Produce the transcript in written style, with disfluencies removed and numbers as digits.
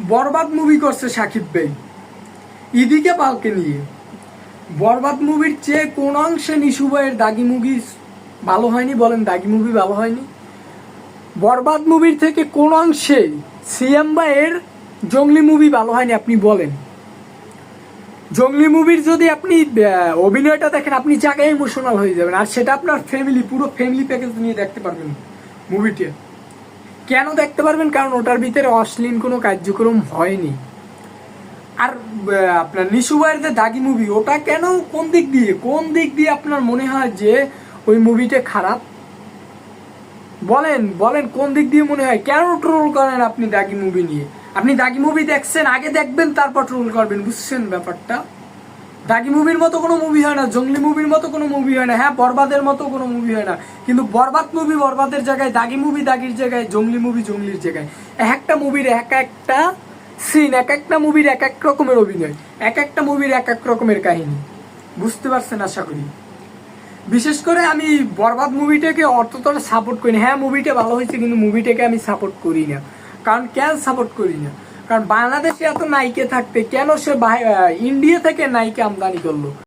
বরবাদ movie করছে সাকিব ভাই ইদিকে পালকে নিয়ে। বরবাদ মুভির চেয়ে কোন অংশে নিশু ভাইয়ের দাগি মুভি ভালো হয়নি বলেন? দাগি মুভি ভালো হয়নি? বরবাদ মুভির থেকে কোন অংশে সিএম ভাইয়ের জঙ্গলি মুভি ভালো হয়নি আপনি বলেন? জঙ্গলি মুভির যদি আপনি অভিনয়টা দেখেন আপনি জায়গায় ইমোশনাল হয়ে যাবেন, আর সেটা আপনার ফ্যামিলি পুরো ফ্যামিলি প্যাকেজ নিয়ে দেখতে পারবেন মুভিটা। কেন দেখতে পারবেন? কারণ ওটার ভিতরে অশ্লীল কোনো কার্যক্রম হয়নি। আর আপনার নিশু ভাইয়ের যে দাগি মুভি, ওটা কেন কোন দিক দিয়ে আপনার মনে হয় যে ওই মুভিটা খারাপ? বলেন বলেন কোন দিক দিয়ে মনে হয়? কেন ট্রোল করেন আপনি দাগি মুভি নিয়ে? আপনি দাগি মুভি দেখছেন, আগে দেখবেন তারপর ট্রোল করবেন, বুঝছেন ব্যাপারটা? দাগি মুভির মতো কোনো মুভি হয় না, জঙ্গলি মুভির মতো কোনো মুভি হয় না, হ্যাঁ বরবাদের মতো কোনো মুভি হয় না, কিন্তু বরবাদ মুভি বরবাদের জায়গায়, দাগি মুভি দাগির জায়গায়, জঙ্গলি মুভি জঙ্গলির জায়গায়। একটা মুভির এক একটা সিন, এক একটা মুভির এক এক রকমের অভিনয়, এক একটা মুভির এক এক রকমের কাহিনী, বুঝতে পারছেন আশা করি। বিশেষ করে আমি বরবাদ মুভিটাকে অর্থতলে সাপোর্ট করি না। হ্যাঁ মুভিটা ভালো হয়েছে, কিন্তু মুভিটাকে আমি সাপোর্ট করি না। কারণ কেন সাপোর্ট করি না? কারণ বাংলাদেশে এত নায়িকা থাকতে কেন সে ইন্ডিয়া থেকে নায়িকা আমদানি করলো?